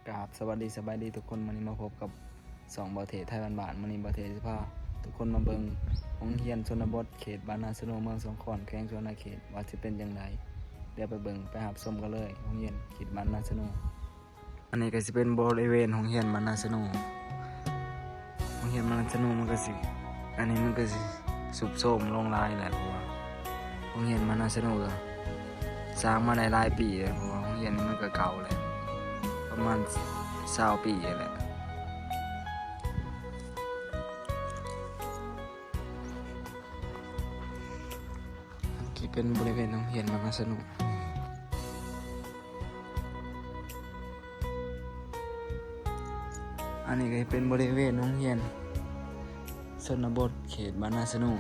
กราบสวัสดีสบายดีทุกคนวันนี้มาพบกับ2บ่าวเทไทยบ้านๆวันนี้บ่าวเทสิพาทุกคนมาเบิ่งโรงเรียนชนบทเขตบ้านนาสโนเมืองสงขลาแขวงชลเขตว่าสิเป็นจังไดเดี๋ยวไปเบิ่งไปรับชมกันเลยโรงเรียนเขตบ้านนาสโนอันนี้ก็สิเป็นบริเวณโรงเรียนบ้านนาสโนโรงเรียนบ้านนาสโนมันก็สิอันนี้มันก็สิสุบโทรมลงลายแหละเพราะว่าโรงเรียนบ้านนาสโนก็สร้างมาได้หลายปีแล้วเพราะว่าโรงเรียนนี้มันก็เก่าแล้วประมาณ20 ปีแหละที่เป็นบริเวณโรงเรียนมันสนุกอันนี้ก็เป็นบริเวณโรงเรียนชนบทเขตบ้านนาสนุก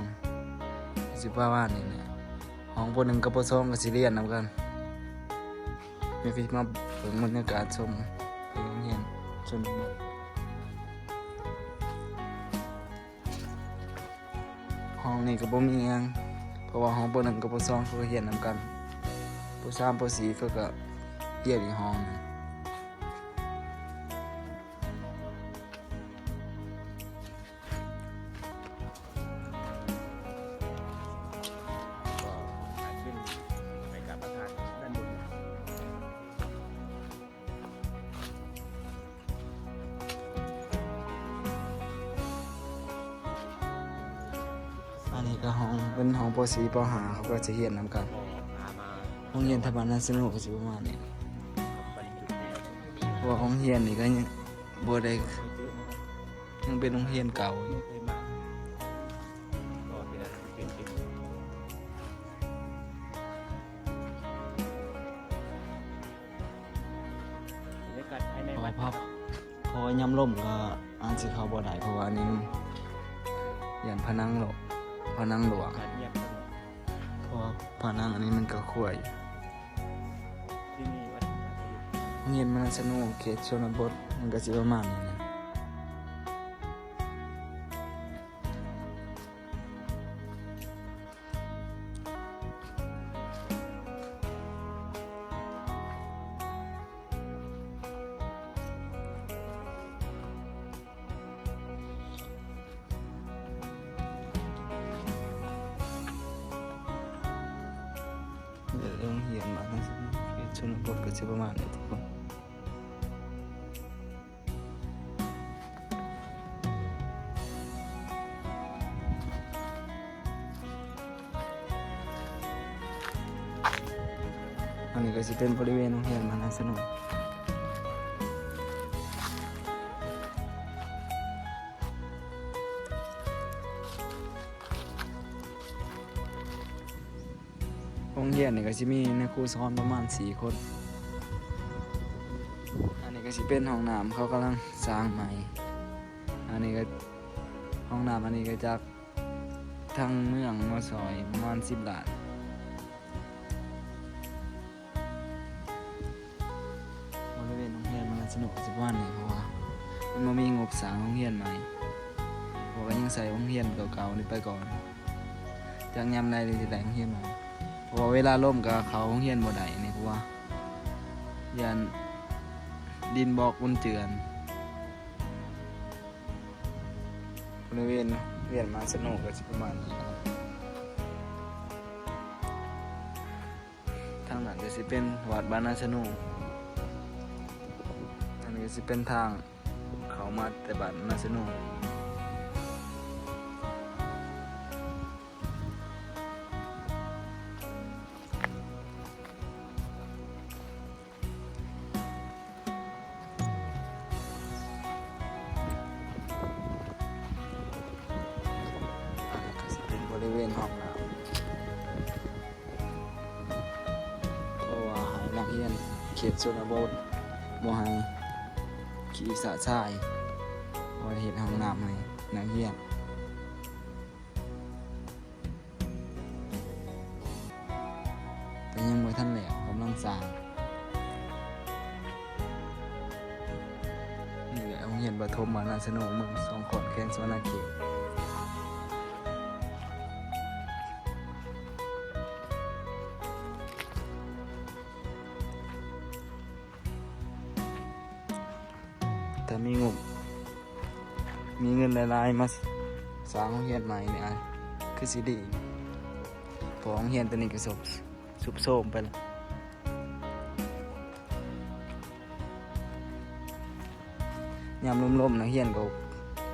สิว่าว่านี่เนี่ยห้องป .1 กับป .2 ก็สิเรียนนำกันมีพี่มาเบิ่งบรรยากาศชมโรงเรียนชนบทห้องนี้ก็บ่มีหยังเพราะว่าห้องป .1 กับป .2 เขาก็เรียนนำกันป .3 ป .4 เขาก็เรียนอีกห้องนึงขึ้นไปกับประธานด้านบนอันนี้ก็ห้องเป็นห้องป .4 ป .5 เขาก็จะเรียนนำกัน พอพามา โรงเรียนทบาลนาสนุกก็สิประมาณนี้ บริจุดเนี่ย เพราะว่าโรงเรียนนี่ก็ยังบ่ได้ ไม่เจอนะครับ ยังเป็นโรงเรียนเก่าอยู่ เคยมาก็เป็นอะไรเป็นบรรยากาศภายใน เพราะ วั ว่า ด เพราะว่ายามล่มก็อาจสิเข้าบ่ได้เพราะว่าอันนี้มันย่านผนังหลวง การเงียบสงบ เพราะว่าผนังอันนี้มันก็ข่วย ที่นี่วัดพระอาทิตย์ โรงเรียนมันสนุกเขตชนบทมันก็สิประมาณนี้นะโรงเรียนมันสนุกเขตชนบทก็สิประมาณนี้ทุกคนอันนี้ก็สิเป็นบริเวณโรงเรียนมันสนุกโรงเรียนนี่ก็สิมีนักครูสอนประมาณ4 คนอันนี้ก็สิเป็นห้องน้ำเขากำลังสร้างใหม่อันนี้ก็ห้องน้ำอันนี้ก็จากทางเมืองมาซอยประมาณ10 ล้านบริเวณโรงเรียนมันสนุกสิบวันนี่เพราะว่ามันบ่มีงบสร้างโรงเรียนใหม่เพราะว่ายังใส่โรงเรียนเก่าๆนี่ไปก่อนจากยามใดเลยสิได้โรงเรียนใหม่เพราะว่าเวลาล่มก็เขาโรงเรียนบ่ได้นี่เพราะว่ายันดินบอกบนเจือนบริเวณเรียนมาสนุกก็สิประมาณนี้นะครับทางนั้นจะสิเป็นวัดบ้านนาสนุกอันนี้สิเป็นทางเขามาแต่บ้านนาสนุกอันนี้ก็สิเป็นบริเวณห้องน้ำเพราะว่าให้นักเรียนเขตชนบทบ่ให้ขี่สะชายเอาไว้เฮ็ดห้องน้ำให้นักเรียนแต่ยังบ่ทันแล้วกำลังสร้างนี่แหละโรงเรียนประถมบ้านนาสนุกเมืองสงขลาแขวงชลเขต อ ถ้ามีงบมีเงินหลายๆมาสร้างโรงเรียนใหม่เนี่ยคือสิดีเพอโรงเรียนตัวนี้ก็สุบโทรมไปแล้วยามลมๆนักเรียนก็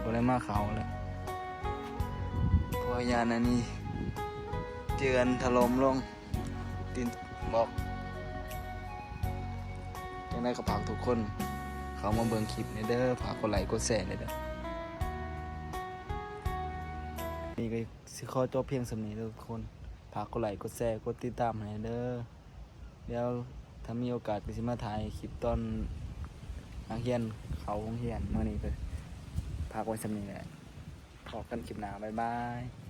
บ่ได้มาเขาแล้วเพราะยานอันนี้เจือนถล่มลงตีนบอกจังได๋ก็ฝากทุกคนเขามาเบิ่งคลิปนี่เด้อฝากกดไลค์กดแชร์นี่เด้อนี่ก็สิขอจบเพียงส่ำนี้เด้อทุกคนฝากกดไลค์กดแชร์กดติดตามให้เด้อเดี๋ยวถ้ามีโอกาสก็สิมาถ่ายคลิปตอนนักเรียนเขาโรงเรียนมื้อนี้ก็ฝากไว้ส่ำนี้แหละพบกันคลิปหน้าบ๊ายบาย